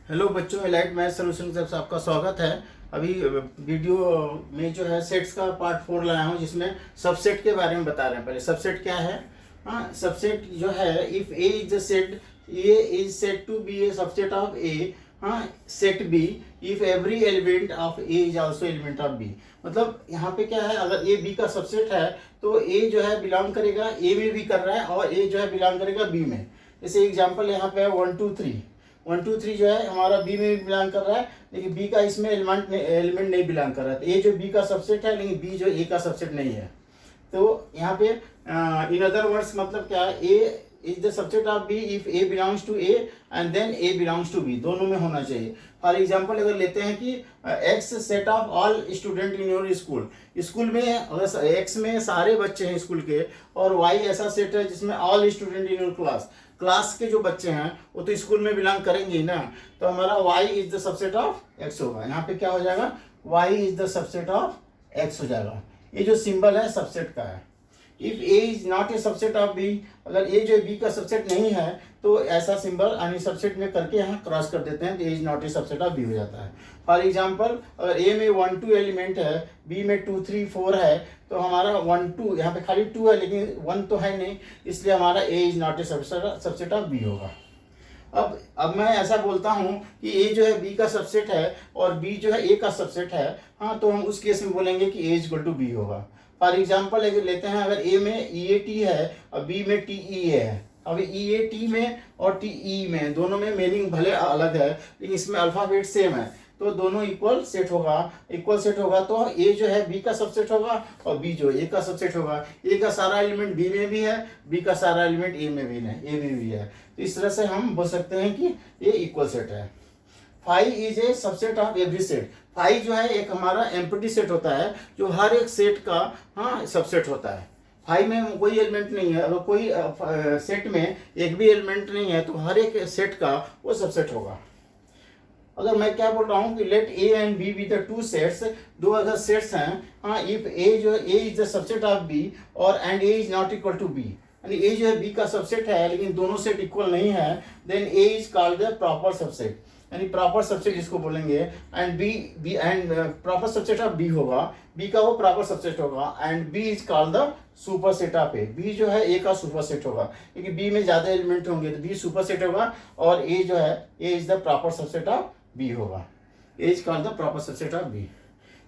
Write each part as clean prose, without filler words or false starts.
Hello बच्चों, elite math solution की तरफ से आपका स्वागत है। अभी वीडियो में जो है सेट्स का पार्ट 4 लाया हूँ, जिसमें सबसेट के बारे में बता रहे हैं। पहले सबसेट क्या है। हाँ, सबसेट जो है, if A is the set, A is said to B a subset of A. हाँ, set B if every element of A is also element of B. मतलब यहाँ पे क्या है, अगर ए बी का सबसेट है तो ए जो है बिलोंग करेगा ए में भी कर रहा है, और ए जो है बिलोंग करेगा बी में। जैसे एग्जाम्पल यहाँ पे है 1 2 3। 1 2 3 जो है हमारा बी में भी बिलोंग कर रहा है, लेकिन बी का इसमें एलिमेंट नहीं बिलोंग कर रहा है। तो ए जो बी का सबसेट है, लेकिन बी जो ए का सबसेट नहीं है। तो यहाँ पे इन अदर वर्ड्स मतलब क्या है, A is the subset of B if a belongs to A and then a belongs to B, दोनों में होना चाहिए। फॉर एग्जाम्पल अगर लेते हैं कि x set of all student in your school, school में अगर एक्स में सारे बच्चे हैं स्कूल के, और वाई ऐसा सेट है जिसमें all student in your class, class के जो बच्चे हैं वो तो स्कूल में बिलोंग करेंगे ही ना। तो हमारा y is the subset of x होगा। यहाँ पे क्या हो जाएगा, y is the subset of x हो जाएगा। ये जो सिंबल है सबसेट का है। If a is not a subset of b, अगर a जो b का सबसेट नहीं है तो ऐसा सिंबल यानी सबसेट में करके यहाँ क्रॉस कर देते हैं, तो a is not a subset of b हो जाता है। फॉर एग्जाम्पल अगर a में 1 2 एलिमेंट है, b में 2 3 4 है, तो हमारा 1 2 यहाँ पे खाली 2 है लेकिन 1 तो है नहीं, इसलिए हमारा a is not a subset of b होगा। अब मैं ऐसा बोलता हूँ कि a जो है b का सबसेट है और b जो है a का सबसेट है, हाँ, तो हम उस केस में बोलेंगे कि a इक्वल टू b होगा। फॉर एग्जाम्पल अगर लेते हैं, अगर a में EAT है और b में TE है। अब EAT में और TE में दोनों में मीनिंग भले अलग है, लेकिन इसमें अल्फ़ाबेट सेम है, तो दोनों इक्वल सेट होगा। इक्वल सेट होगा तो a जो है b का सबसेट होगा और b जो a का सबसेट होगा। a का सारा एलिमेंट b में भी है, b का सारा एलिमेंट a में भी है। तो इस तरह से हम बोल सकते हैं कि ये इक्वल सेट है। Five is a subset of every set. Five जो है एक हमारा एम्प्टी सेट होता है, जो हर एक सेट का हाँ सबसेट होता है। फाइव में कोई एलिमेंट नहीं है, अगर कोई सेट में एक भी एलिमेंट नहीं है तो हर एक सेट का वो सबसेट होगा। अगर मैं क्या बोल रहा हूँ कि let A and B be the two sets, दो अगर सेट्स हैं, हाँ, इफ ए जो A is the subset of B और and A is not equal to B, यानी ए जो है बी का सबसेट है लेकिन दोनों सेट इक्वल नहीं है, then A is called the proper subset, यानी प्रॉपर सबसेट जिसको बोलेंगे। And B and proper subset of B होगा, बी का वो प्रॉपर सबसेट होगा, and B is called the super set of A. B जो है ए का सुपर सेट होगा, क्योंकि बी में ज्यादा एलिमेंट होंगे तो बी सुपर सेट होगा, और ए जो है A is the proper subset of B होगा। A is called the proper subset of B.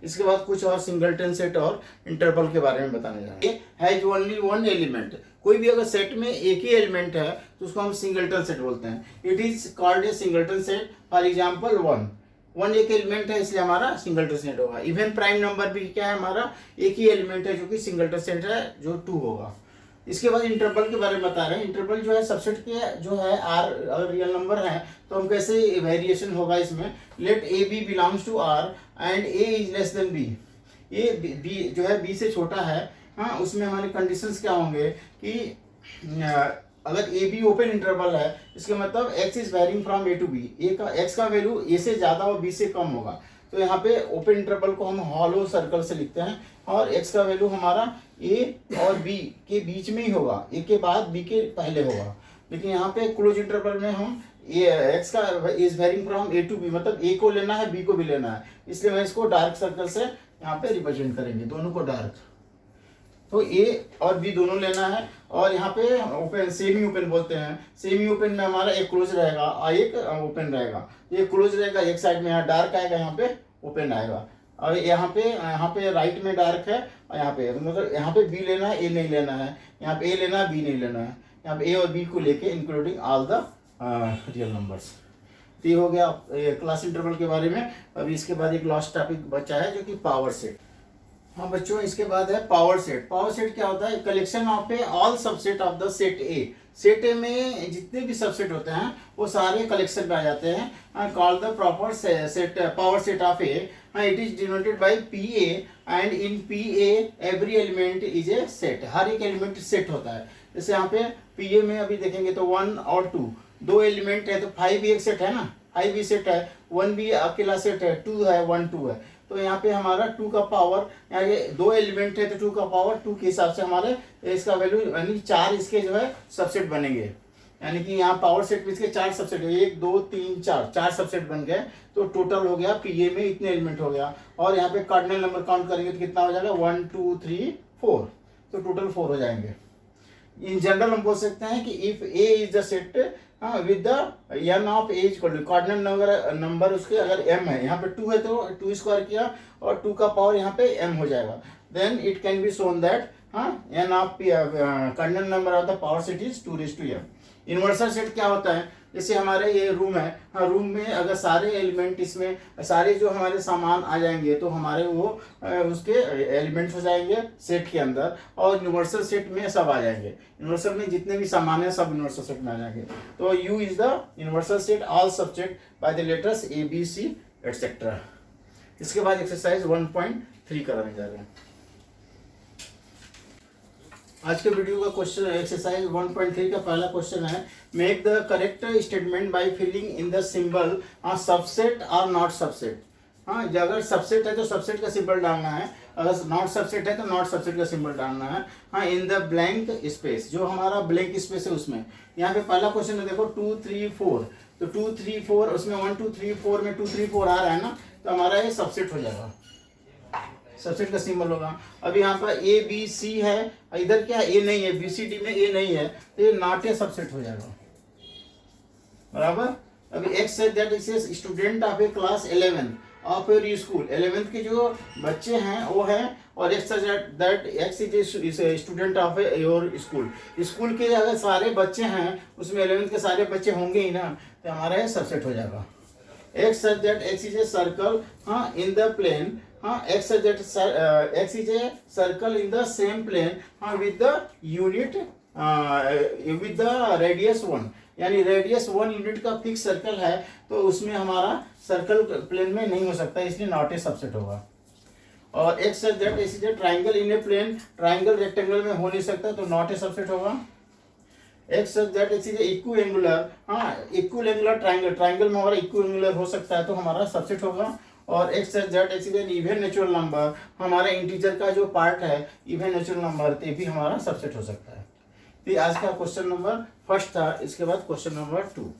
इसके बाद कुछ और सिंगलटन सेट और इंटरवल के बारे में बताने जा रहे हैं। हैज ओनली वन एलिमेंट, कोई भी अगर सेट में एक ही एलिमेंट है तो उसको हम सिंगलटन सेट बोलते हैं। It is called a singleton set. For example 1 एक एलिमेंट है, इसलिए हमारा सिंगलटन सेट होगा। इवन प्राइम नंबर भी क्या है, हमारा एक ही एलिमेंट है जो कि सिंगलटन सेट है, जो 2 होगा। इसके बाद इंटरवल के बारे में बता रहे हैं। इंटरवल जो है सबसेट के जो है आर अगर रियल नंबर है तो हम कैसे वेरिएशन होगा इसमें। Let A B belongs to R and A is less than B. ये बी जो है बी से छोटा है, हाँ, उसमें हमारे कंडीशंस क्या होंगे कि अगर ए बी ओपन इंटरवल है, इसका मतलब x is varying from A to B, a का एक्स का वैल्यू ए से ज़्यादा और बी से कम होगा। तो यहाँ पे ओपन इंटरवल को हम हॉलो सर्कल से लिखते हैं, और एक्स का वैल्यू हमारा ए और बी के बीच में ही होगा, ए के बाद बी के पहले होगा। लेकिन यहाँ पे क्लोज इंटरवल में हम एक्स का is varying from A to B, मतलब ए को लेना है बी को भी लेना है, इसलिए मैं इसको डार्क सर्कल से यहाँ पे रिप्रेजेंट करेंगे, दोनों को डार्क। तो ए और बी दोनों लेना है, और यहाँ पे ओपन सेमी ओपन बोलते हैं। सेमी ओपन में हमारा एक क्लोज रहेगा और एक ओपन रहेगा। ये क्लोज रहेगा एक साइड में, यहाँ डार्क आएगा, यहाँ पे ओपन आएगा। और यहाँ पे राइट में डार्क है, और यहाँ पे मतलब यहाँ पे बी लेना है, ए नहीं लेना है, यहाँ पे ए लेना है, बी नहीं लेना है। यहाँ पे ए और बी को लेके including all the real numbers. तो ये हो गया क्लास इंटरवल के बारे में। अभी इसके बाद एक लास्ट टॉपिक बचा है जो कि पावर सेट। हाँ बच्चों, इसके बाद है पावर सेट। पावर सेट क्या होता है, collection of A all subset of the set A. Set ए में जितने भी सबसेट होते हैं वो सारे कलेक्शन में आ जाते हैं। Called the proper set power set of A. It is denoted by P A, and in P A every element is a set. हर एक एलिमेंट सेट होता है। जैसे यहाँ पे पी ए में अभी देखेंगे तो 1 और 2 दो एलिमेंट है, तो 5 भी एक सेट है ना, 5 भी सेट है, 1 भी अकेला सेट है, 2 है, 1 2 है। तो यहाँ पे हमारा 2 का पावर, यहाँ ये 2 एलिमेंट है तो 2 का पावर 2 के हिसाब से हमारे इसका वैल्यू यानी 4 इसके जो है सबसेट बनेंगे। यानी कि यहाँ पावर सेट में इसके 4 सबसेट है, 1 2 3 4, 4 सबसेट बन गए, तो टोटल हो गया पीए में इतने एलिमेंट हो गया। और यहाँ पे कार्डिनल नंबर काउंट करेंगे तो कितना हो जाएगा, 1 2 3 4, तो टोटल 4 हो जाएंगे। इन जनरल हम बोल सकते हैं कि if A is the set with the n of A equal to cardinal number उसके अगर m है, यहाँ पे 2 है तो 2 स्क्वायर किया और 2 का पावर यहाँ पे m हो जाएगा, then it can be shown that n of cardinal number of the power set is 2 m। Universal set क्या होता है, जैसे हमारे ये रूम है, हाँ रूम में अगर सारे एलिमेंट इसमें सारे जो हमारे सामान आ जाएंगे तो हमारे वो उसके एलिमेंट्स हो जाएंगे सेट के अंदर, और यूनिवर्सल सेट में सब आ जाएंगे। यूनिवर्सल में जितने भी सामान है सब यूनिवर्सल सेट में आ जाएंगे। तो U is the universal set all subject by the letters A B C etcetera. इसके बाद एक्सरसाइज 1.3 कराने जा रहे हैं। आज के वीडियो का क्वेश्चन एक्सरसाइज 1.3 का पहला क्वेश्चन है, make the correct statement by filling in the symbol subset और नॉट सबसेट। हाँ, अगर सबसेट है तो सबसेट का सिंबल डालना है, अगर नॉट सबसेट है तो नॉट सबसेट का सिंबल डालना है। हाँ, इन द ब्लैंक स्पेस, जो हमारा ब्लैंक स्पेस है उसमें। यहाँ पे पहला क्वेश्चन है देखो 2 3 4, तो 2 3 4 उसमें 1 2 3 4 में 2 3 4 आ रहा है ना, तो हमारा ये सबसेट हो जाएगा, सबसेट का सिंबल होगा। अब यहाँ पर ए बी सी है, इधर क्या ए नहीं है, बी सी डी में ए नहीं है, तो ये नॉट ए सबसेट हो जाएगा, बराबर। अभी एक्स है that is student of A class 11 of your school, 11th के जो बच्चे हैं वो है, और x that x is student of your school, school के अगर सारे बच्चे हैं उसमें 11th के सारे बच्चे होंगे ही ना, तो हमारा ये सबसेट हो जाएगा। X that x is a circle हाँ इन द प्लेन, हाँ x that x is a circle in the same plane हाँ with the unit with the radius 1, यानी रेडियस 1 यूनिट का फिक्स सर्कल है, तो उसमें हमारा सर्कल प्लेन में नहीं हो सकता, इसलिए नॉट ए सबसेट होगा। और x that x is a triangle in a plane, triangle rectangle में हो नहीं सकता, तो नॉट ए सबसेट होगा। X that x is equal angular, हाँ इक्वल एंगुलर ट्राइंगल, ट्राइंगल में हमारा इक्वल एंगुलर हो सकता है, तो हमारा सबसेट होगा। और x that x is an even natural number, हमारा इंटीजर का जो पार्ट है इवन नेचुरल नंबर, तो भी हमारा सबसेट हो सकता है। तो आज का क्वेश्चन नंबर फर्स्ट था। इसके बाद क्वेश्चन नंबर 2।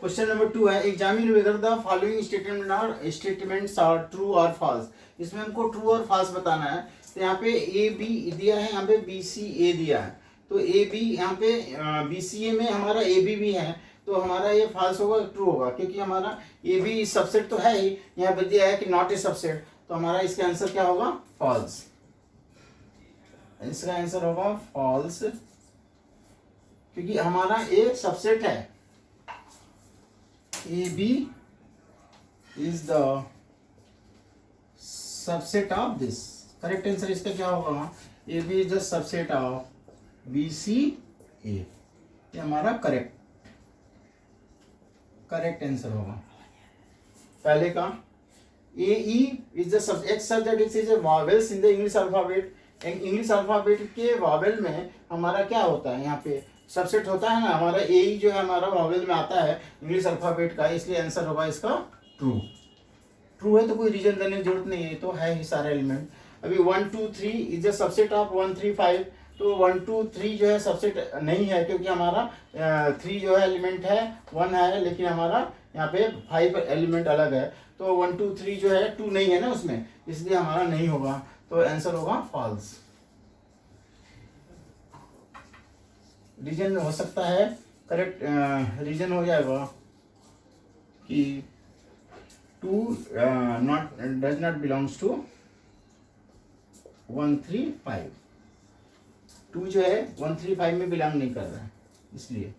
क्वेश्चन नंबर 2 है, examine whether the following statements are true और फॉल्स। इसमें हमको ट्रू और फॉल्स बताना है। तो यहाँ पे ए बी दिया है, यहाँ पे बी सी ए दिया है, तो ए बी यहाँ पे बी सी ए में हमारा ए बी भी है, तो हमारा ये फॉल्स होगा ट्रू होगा, क्योंकि हमारा ए बी सबसेट तो है ही, यहाँ पे दिया है कि नॉट ए सबसेट, तो हमारा इसका आंसर क्या होगा, फॉल्स। इसका आंसर होगा फॉल्स, क्योंकि हमारा ए सबसेट है, AB is the subset of this। Correct answer इसका क्या होगा, AB is the subset of BCA, ये हमारा करेक्ट आंसर होगा पहले का। AE is the X subset is a vowels in the English alphabet। English alphabet के वॉवेल में हमारा क्या होता है, यहाँ पे सबसेट होता है ना, हमारा ए ही जो है हमारा वॉवेल में आता है इंग्लिश अल्फाबेट का, इसलिए आंसर होगा इसका ट्रू। ट्रू है तो कोई रीजन देने की जरूरत नहीं है, तो है ही सारे एलिमेंट। अभी 1 2 3 इज द सबसेट ऑफ 1 3 5, तो 1 2 3 जो है सबसेट नहीं है, क्योंकि हमारा 3 जो है एलिमेंट है, 1 है, लेकिन हमारा यहाँ पे 5 एलिमेंट अलग है, तो 1 2 3 जो है 2 नहीं है ना उसमें, इसलिए हमारा नहीं होगा, तो आंसर होगा फॉल्स। रीजन हो सकता है करेक्ट, रीजन हो जाएगा कि 2 not does not belongs to 1 3 5, 2 जो है 1 3 5 में बिलोंग नहीं कर रहा है, इसलिए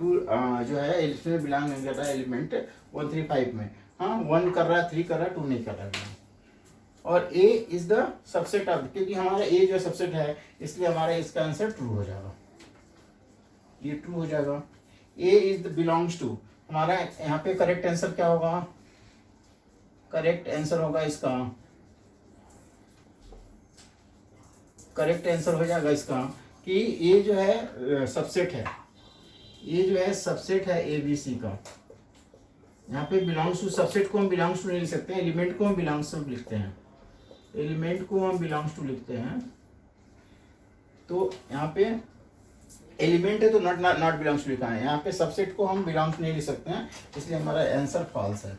2 जो है इसमें बिलोंग नहीं कर रहा है एलिमेंट 1 3 5 में। हाँ 1 कर रहा है, 3 कर रहा है, 2 नहीं कर रहा है। और A is the subset of, क्योंकि हमारा A जो सबसेट है, इसलिए हमारा इसका आंसर ट्रू हो जाएगा, ये ट्रू हो जाएगा। A is the belongs to, हमारा यहाँ पे करेक्ट आंसर क्या होगा, करेक्ट आंसर होगा इसका, करेक्ट आंसर हो जाएगा इसका कि ये जो है सबसेट है, ये जो है सबसेट है ए बी सी का। यहाँ पे बिलोंग्स टू, सबसेट को हम बिलोंग्स टू नहीं लिख सकते, एलिमेंट को हम बिलोंग्स टू लिखते हैं, एलिमेंट को हम बिलोंग्स टू लिखते हैं। तो यहाँ पे एलिमेंट है तो नॉट बिलोंग्स टू लिखा है, यहाँ पे सबसेट को हम बिलोंग्स नहीं लिख सकते हैं, इसलिए हमारा आंसर फॉल्स है।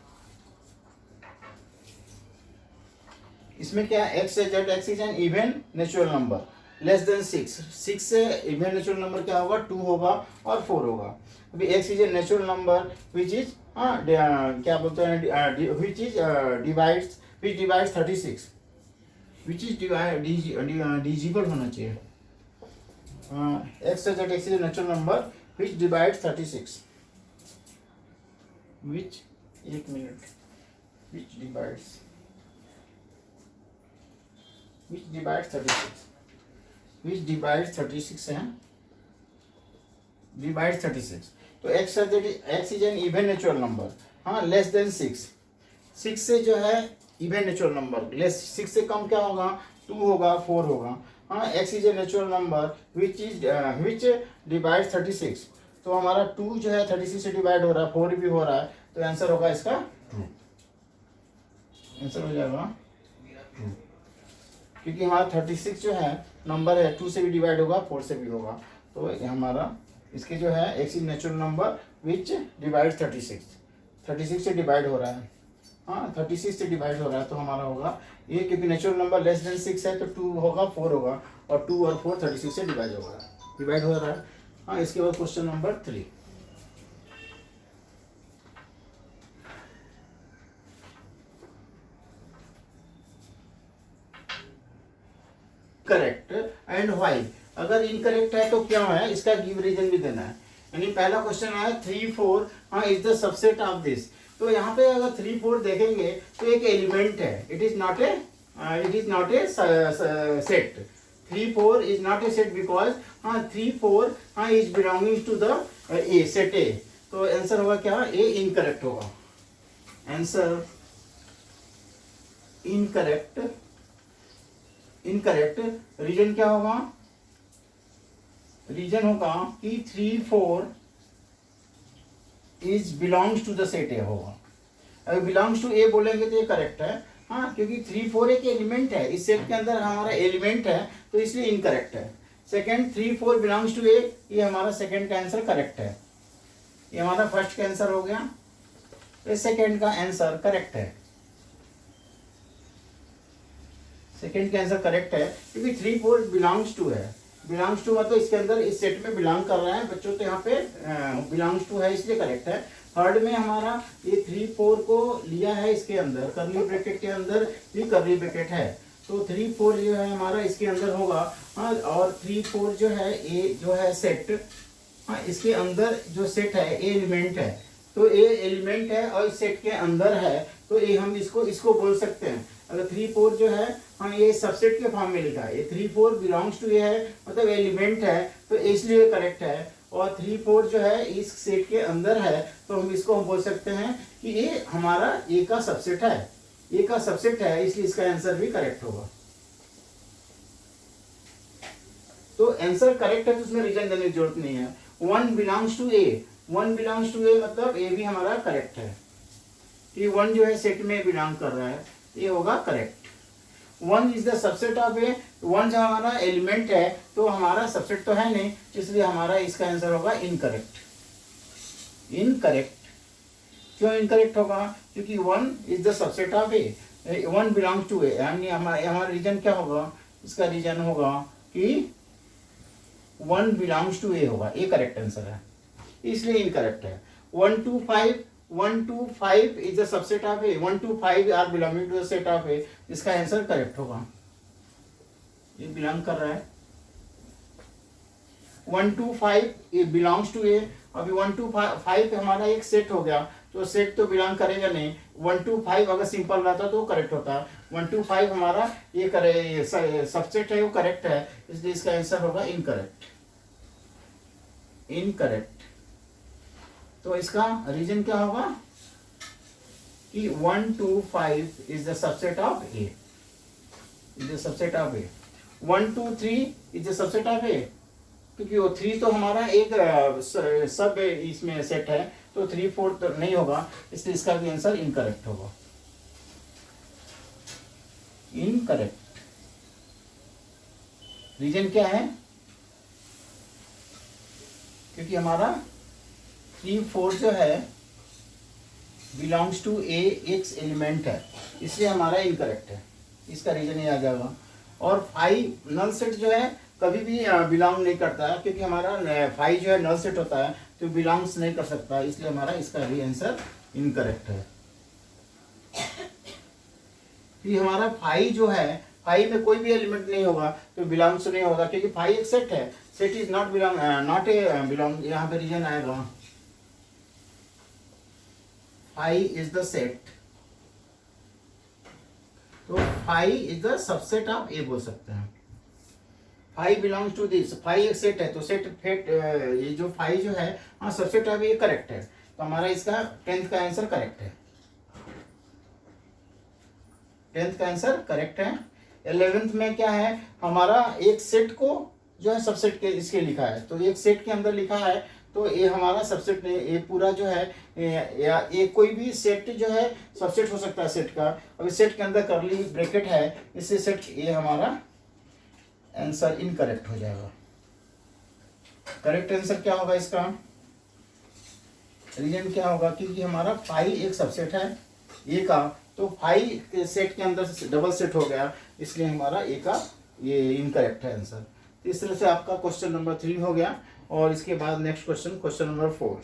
इसमें क्या है, x Z, x is an even natural number less than 6, 6 से इवन नेचुरल नंबर क्या होगा, 2 होगा और 4 होगा। अभी x is a natural number which is क्या बोलते हैं, which is divides, which divides 36, which is डिजिबल होना चाहिए। X Z x is a natural number which divides 36, विच, एक minute, which divides 36, which divides 36 है, divides 36। तो x is an even natural number, हाँ, less than 6, 6 से जो है इवन नेचुरल नंबर, लेस 6 से कम क्या होगा, 2 होगा, 4 होगा। हाँ, x is a natural number which divides 36। तो हमारा 2 जो है 36 से डिवाइड हो रहा है, 4 भी हो रहा है, तो आंसर होगा इसका ट्रू, आंसर हो जाएगा ट्रू, क्योंकि हमारा 36 जो है नंबर है 2 से भी डिवाइड होगा, 4 से भी होगा। तो हमारा इसके जो है x is natural number which divide 36 से डिवाइड हो रहा है, हाँ 36 से डिवाइड हो रहा है, तो हमारा होगा ये, क्योंकि नेचुरल नंबर लेस देन 6 है तो 2 होगा, 4 होगा, और 2 और 4 36 से डिवाइड हो रहा है। हाँ, इसके बाद question number 3। Correct and why, अगर इनकरेक्ट है तो क्या है, इसका गिव रीजन भी देना है। यानी पहला क्वेश्चन है 3 4 हाँ is the subset of this. तो यहाँ पे अगर 3 4 देखेंगे तो एक एलिमेंट है, it is not a set. 3 4 is not a set because 3 4 is belonging to the A, set A. तो आंसर होगा क्या, ए इनकरेक्ट होगा, आंसर इनकरेक्ट। रीजन क्या होगा, रीजन होगा कि 3 4 is belongs to the set A होगा। अगर बिलोंग्स टू ए बोलेंगे तो ये करेक्ट है, हाँ, क्योंकि 3 4 एक एलिमेंट है, इस सेट के अंदर हमारा एलिमेंट है, तो इसलिए इनकरेक्ट है। सेकंड 3 4 बिलोंग्स टू ए, ये हमारा सेकंड का आंसर करेक्ट है। ये हमारा फर्स्ट का आंसर हो गया, तो सेकंड का आंसर करेक्ट है, सेकंड का आंसर करेक्ट है, क्योंकि 3 4 बिलोंग्स टू है। बिलोंग्स टू मतलब इसके अंदर इस सेट में बिलोंग कर रहा है बच्चों, तो यहाँ पे बिलोंग्स टू है, इसलिए करेक्ट है। थर्ड में हमारा ये 3 4 को लिया है, इसके अंदर करली ब्रैकेट के अंदर भी करली ब्रैकेट है, तो 3 4 जो है हमारा इसके अंदर होगा। हाँ, और 3 4 जो है ए जो है सेट, हाँ, इसके अंदर जो सेट है ए एलिमेंट है, तो ए एलिमेंट है और इस सेट के अंदर है, तो ये हम इसको बोल सकते हैं। अगर 3 4 जो है, हाँ, ये सबसेट के फॉर्म में लिखा है, ये 3 4 बिलोंग्स टू ए है, मतलब एलिमेंट है, तो इसलिए करेक्ट है। और 3 4 जो है इस सेट के अंदर है, तो हम बोल सकते हैं कि ये हमारा ए का सबसेट है, ए का सबसेट है, इसलिए इसका आंसर भी करेक्ट होगा। तो आंसर करेक्ट है तो उसमें रीजन देने की जरूरत नहीं है। 1 belongs to A, 1 belongs to A मतलब ए भी हमारा करेक्ट है, कि 1 जो है सेट में बिलोंग कर रहा है, ये होगा correct. 1 is the subset of A, 1 जो हमारा एलिमेंट है तो हमारा सबसेट तो है नहीं, इसलिए हमारा इसका आंसर होगा इनकरेक्ट। क्यों इनकरेक्ट होगा, क्योंकि 1 is the subset of A, 1 belongs to A, यानी हमारा रीजन क्या होगा, इसका रीजन होगा कि 1 बिलोंग्स टू ए होगा, ये करेक्ट आंसर है, इसलिए इनकरेक्ट है। 1 2 5 is the subset of A, 1 2 5 are belonging to the set of A, इसका आंसर करेक्ट होगा, ये बिलोंग कर रहा है। 1 2 5 it belongs to A, अभी 1 2 5 हमारा एक सेट हो गया, तो सेट तो बिलोंग करेगा नहीं। 1 2 5 अगर सिंपल रहता तो करेक्ट होता, 1 2 5 हमारा ये सबसेट है, वो करेक्ट है, इसलिए इसका आंसर होगा इनकरेक्ट। तो इसका रीजन क्या होगा कि 1 2 5 is the subset of A, is the subset of A. 1 2 3 is the subset of A, क्योंकि वो 3 तो हमारा एक सब इसमें सेट है, तो 3 4 तो नहीं होगा, इसलिए इसका भी आंसर इनकरेक्ट होगा, इनकरेक्ट। रीजन क्या है? क्योंकि हमारा 3 4 जो है belongs to A x element है, इसलिए हमारा इनकरेक्ट है, इसका रीजन ये आ जाएगा। और 5 नल सेट जो है कभी भी बिलोंग नहीं करता है, क्योंकि हमारा 5 जो है नल सेट होता है तो बिलोंग्स नहीं कर सकता, इसलिए हमारा इसका भी आंसर इनकरेक्ट है। फिर हमारा 5 जो है, 5 में कोई भी एलिमेंट नहीं होगा तो बिलोंग्स नहीं होगा, क्योंकि 5 एक सेट है, set is not belong, not a belong, यहाँ पे रीजन आएगा 5 इज द सेट, तो 5 इज द सबसेट ऑफ ए बोल सकते हैं। 5 बिलोंग्स टू दिस, 5 एक सेट है तो सेट फेट ये जो 5 जो है हाँ सबसेट ऑफ ए करेक्ट है, तो हमारा इसका 10th का आंसर करेक्ट है, 10th का आंसर करेक्ट है। 11th में क्या है, हमारा एक सेट को जो है सबसेट के इसके लिखा है, तो एक सेट के अंदर लिखा है तो ये हमारा सबसेट नहीं, ये पूरा जो है या ये कोई भी सेट जो है सबसेट हो सकता है सेट का, अभी सेट के अंदर करली ब्रैकेट है इससे सेट, ये हमारा आंसर इनकरेक्ट हो जाएगा। करेक्ट आंसर क्या होगा इसका? रीजन क्या होगा? क्योंकि हमारा 5 एक सबसेट है ए का, तो 5 के सेट के अंदर डबल सेट हो गया, इसलिए हमारा ए का ये इनकरेक्ट है आंसर। तो इस तरह से आपका क्वेश्चन नंबर 3 हो गया, और इसके बाद नेक्स्ट क्वेश्चन, क्वेश्चन नंबर 4।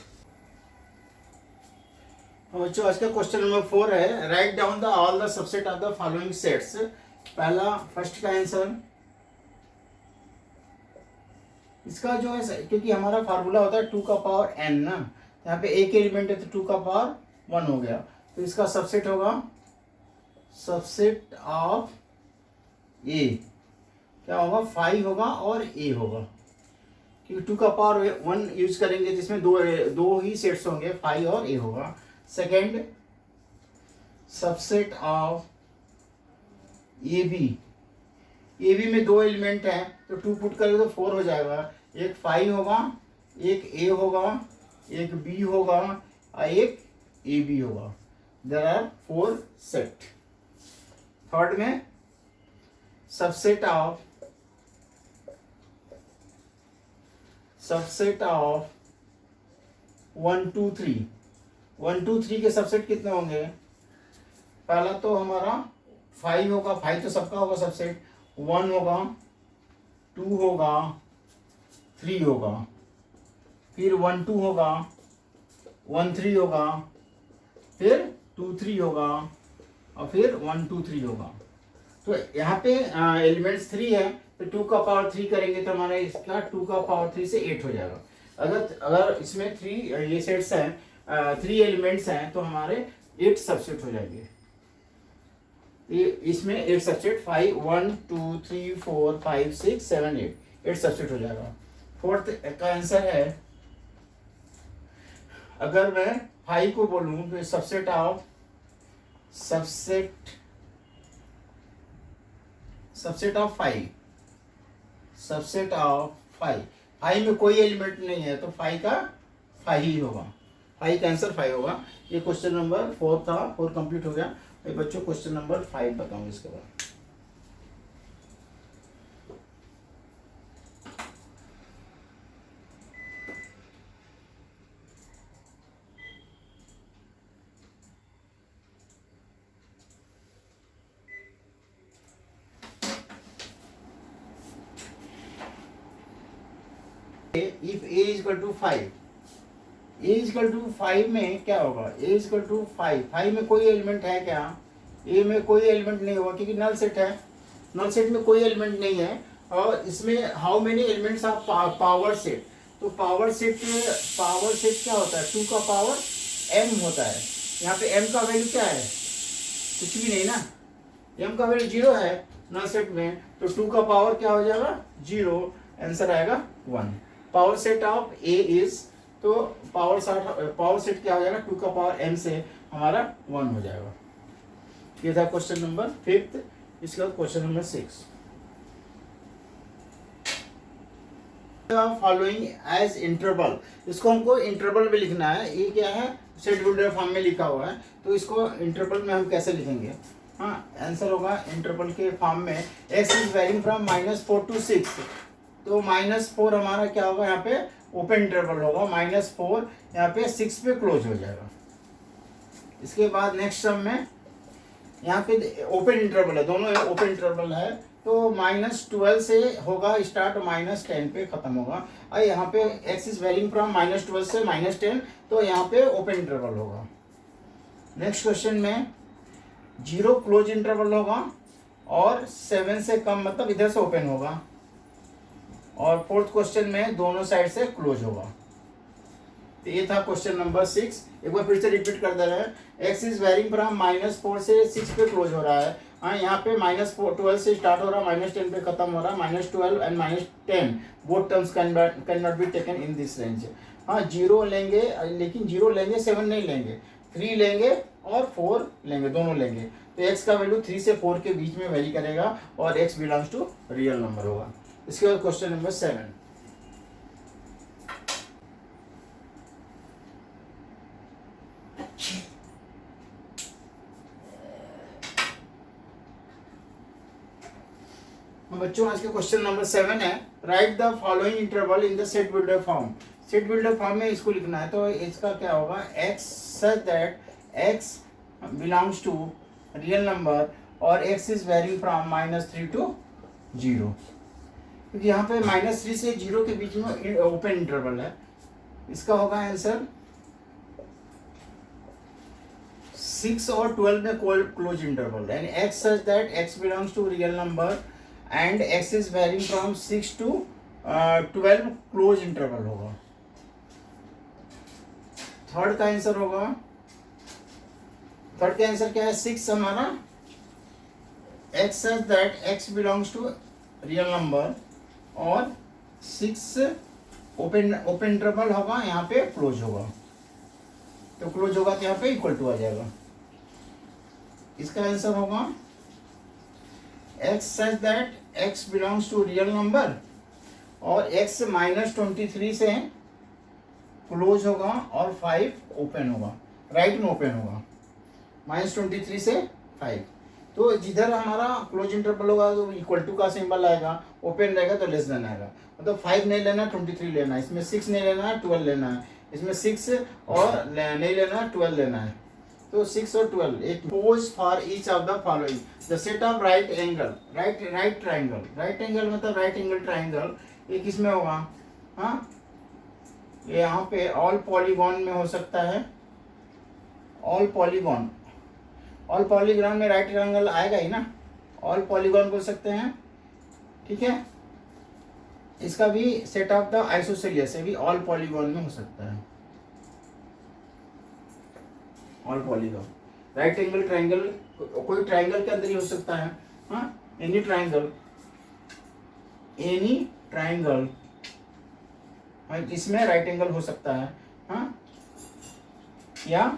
बच्चों आज का क्वेश्चन नंबर 4 है, write down the all the subset of the following sets. पहला फर्स्ट का आंसर, इसका जो है क्योंकि हमारा फार्मूला होता है 2 का पावर n ना, यहाँ पे एक एलिमेंट है तो 2 का पावर 1 हो गया, तो इसका सबसेट होगा सबसेट ऑफ ए, क्या होगा 5 होगा और ए होगा, क्योंकि 2 का पावर 1 यूज करेंगे जिसमें दो ही सेट्स होंगे, 5 और ए होगा। Second subset of A B में 2 एलिमेंट हैं तो 2 पुट करेंगे तो 4 हो जाएगा, एक 5 होगा, एक ए होगा, एक बी होगा और एक ए बी होगा, देयर आर 4 सेट। थर्ड में सबसेट ऑफ 1 2 3, 1 2 3 के सबसेट कितने होंगे? पहला तो हमारा 5 होगा, 5 तो सबका होगा सबसेट, 1 होगा, 2 होगा, 3 होगा, फिर 1 2 होगा, 1 3 होगा, फिर 2 3 होगा और फिर 1 2 3 होगा। तो यहाँ पे एलिमेंट्स 3 है तो 2 का पावर 3 करेंगे तो हमारा इसका 2 का पावर 3 से 8 हो जाएगा। अगर इसमें 3 ये सेट्स हैं, 3 एलिमेंट्स हैं तो हमारे 8 सबसेट हो जाएंगे। इसमें 8 सबसेट 5 1 2 3 4 5 6 7 8 सबसेट हो जाएगा। फोर्थ का आंसर है, अगर मैं 5 को बोलूं तो subset of subset of 5, subset of 5 में कोई एलिमेंट नहीं है तो 5 का 5 ही होगा, 5 का आंसर 5 होगा। ये क्वेश्चन नंबर 4 था, 4 कंप्लीट हो गया। ये बच्चों क्वेश्चन नंबर 5 बताऊंगा इसके बाद। If a equal to 5, a equal to 5 में क्या होगा? a इक्वल टू 5 में कोई एलिमेंट है क्या? a में कोई एलिमेंट नहीं होगा क्योंकि नल सेट है, नल सेट में कोई एलिमेंट नहीं है। और इसमें how many elements of power set, तो पावर सेट क्या होता है? 2 का पावर m होता है। यहाँ पे m का वैल्यू क्या है? कुछ भी नहीं ना, m का वैल्यू 0 है नल सेट में, तो 2 का पावर क्या हो जाएगा? 0, आंसर आएगा 1। Power set of a is, तो पावर सेट क्या हो जाएगा? 2 का पावर m से हमारा 1 हो जाएगा। ये था क्वेश्चन नंबर 5। इसके बाद question number 6। Following as interval, इसको हमको इंटरवल में लिखना है। ये क्या है, सेट बिल्डर फॉर्म में लिखा हुआ है, तो इसको इंटरवल में हम कैसे लिखेंगे। हाँ, आंसर होगा इंटरवल के फॉर्म में x is varying from -4 to 6, तो -4 हमारा क्या होगा, यहाँ पे ओपन इंटरवल होगा, -4 यहाँ पे 6 पे क्लोज हो जाएगा। इसके बाद नेक्स्ट टर्म में यहाँ पे ओपन इंटरवल है, दोनों ओपन इंटरवल है, तो -12 से होगा स्टार्ट, -10 पे खत्म होगा। और यहाँ पे x इज वेरिंग फ्रॉम -12 से -10, तो यहाँ पे ओपन इंटरवल होगा। नेक्स्ट क्वेश्चन में 0 क्लोज इंटरवल होगा और 7 से कम मतलब इधर से ओपन होगा, और फोर्थ क्वेश्चन में दोनों साइड से क्लोज होगा। तो ये था क्वेश्चन नंबर 6। एक बार फिर से रिपीट कर दे रहे हैं, x इज वेरिंग फ्रॉम -4 से 6 पे क्लोज हो रहा है। हाँ, यहाँ पे -12 से स्टार्ट हो रहा है, -10 पे खत्म हो रहा है। -12 and -10 both terms can not be taken in this range. हाँ, 0 लेंगे, लेकिन 0 लेंगे, 7 नहीं लेंगे, 3 लेंगे और 4 लेंगे, दोनों लेंगे। तो x का वैल्यू 3 से 4 के बीच में वेरी करेगा और x belongs to real number होगा। इसके बाद क्वेश्चन नंबर 7। बच्चों, आज के क्वेश्चन नंबर 7 है, write the following interval in the set builder form. Set builder form में इसको लिखना है, तो इसका क्या होगा, x such that x belongs to real number और x is varying from -3 to 0, क्योंकि यहाँ पे -3 से 0 के बीच में ओपन इंटरवल है। इसका होगा आंसर 6 और 12 में क्लोज इंटरवल, यानी x such that x belongs to real number and x is varying from 6 to 12 close interval होगा। थर्ड का आंसर होगा, थर्ड का आंसर क्या है, 6 हमारा x such that x belongs to real number और 6 ओपन इंटरवल होगा, यहाँ पे क्लोज होगा, तो क्लोज होगा तो यहाँ पे इक्वल टू आ जाएगा। इसका आंसर होगा x such that x belongs to real number और x -23 से क्लोज होगा और 5 ओपन होगा, राइट में ओपन होगा, -23 से 5। तो जिधर हमारा क्लोज इंटरवल होगा तो इक्वल टू का सिंबल आएगा, ओपन रहेगा तो लेस देन आएगा, मतलब 5 नहीं लेना, 23 लेना है, इसमें 6 नहीं लेना है, 12 लेना है, इसमें 6 और नहीं लेना है, 12 लेना है। तो 6 और 12 एक pose for each of the following the set of right angle, right triangle, right angle मतलब राइट एंगल ट्राइंगल, ये किस में होगा, हाँ, ये यहाँ पे ऑल पॉलीगॉन में हो सकता है, ऑल पॉलीगॉन, ऑल पॉलीगॉन में राइट ट्राइंगल आएगा ही ना, ऑल पॉलीगॉन बोल सकते हैं, ठीक है। इसका भी सेट ऑफ द आइसोसेलियस है भी ऑल पॉलीगॉन में हो सकता है, all polygon, right angle triangle कोई ट्राइंगल के अंदर ही हो सकता है, हाँ, एनी ट्राइंगल, एनी ट्राइंगल, इसमें राइट एंगल हो सकता है, हाँ, या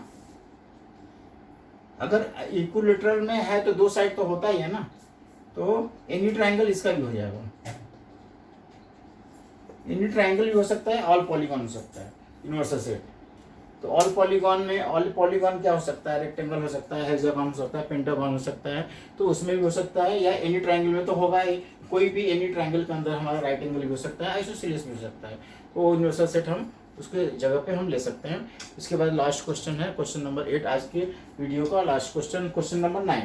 अगर इक्विलेटरल में है तो दो साइड तो होता ही है ना, तो एनी ट्राइंगल इसका भी हो जाएगा, एनी ट्राइंगल भी हो सकता है, ऑल पॉलीगॉन हो सकता है, यूनिवर्सल सेट। तो ऑल पॉलीगॉन में, ऑल पॉलीगॉन क्या हो सकता है, रेक्टेंगल हो सकता है, हेक्सागन हो सकता है, पेंटागन हो सकता है, तो उसमें भी हो सकता है, या एनी ट्राइंगल में तो होगा ही, कोई भी एनी ट्राइंगल के अंदर हमारा राइट एंगल भी हो सकता है, आइसोसेलियस भी हो सकता है, तो यूनिवर्सल सेट हम उसके जगह पे हम ले सकते हैं। इसके बाद लास्ट क्वेश्चन है, क्वेश्चन नंबर 8 आज के वीडियो का लास्ट क्वेश्चन, क्वेश्चन नंबर 9।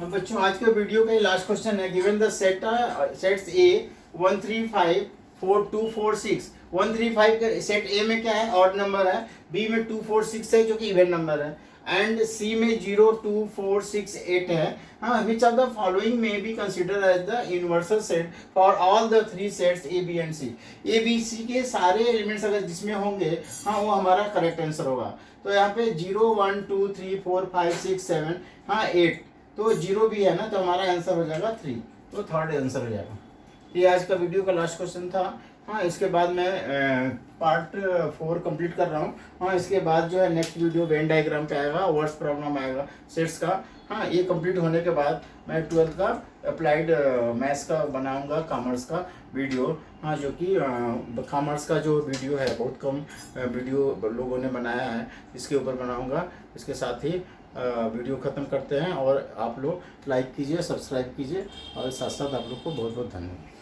बच्चों, आज के वीडियो का लास्ट क्वेश्चन है, गिवन द सेट्स ए 1 3 5 4 2 4 6, 1 3 5 का सेट ए में क्या है, ऑड नंबर है, बी में 2 4 6 है जो कि इवन नंबर है, एंड सी में 0 2 4 6 8 है। हाँ, विच ऑफ द फॉलोइंग में B consider as the universal set for all the 3 sets A B and C. A B C के सारे एलिमेंट्स अगर जिसमें होंगे, हाँ, वो हमारा करेक्ट आंसर होगा। तो यहाँ पे 0 1 2 3 4 5 6 7, हाँ 8, तो 0 भी है ना, तो हमारा आंसर हो जाएगा 3, तो थर्ड आंसर हो जाएगा। ये आज का वीडियो का लास्ट क्वेश्चन था। हाँ, इसके बाद मैं पार्ट 4 कंप्लीट कर रहा हूँ। हाँ, इसके बाद जो है नेक्स्ट वीडियो वेन डायग्राम पे आएगा, वर्ड्स प्रॉब्लम आएगा सेट्स का। हाँ, ये कंप्लीट होने के बाद मैं 12th का अप्लाइड मैथ्स का बनाऊंगा, कॉमर्स का वीडियो। हाँ, जो कि कॉमर्स का जो वीडियो है बहुत कम वीडियो लोगों ने बनाया है, इसके ऊपर बनाऊंगा। इसके साथ ही वीडियो ख़त्म करते हैं और आप लोग लाइक कीजिए, सब्सक्राइब कीजिए और साथ साथ आप लोग को बहुत बहुत धन्यवाद।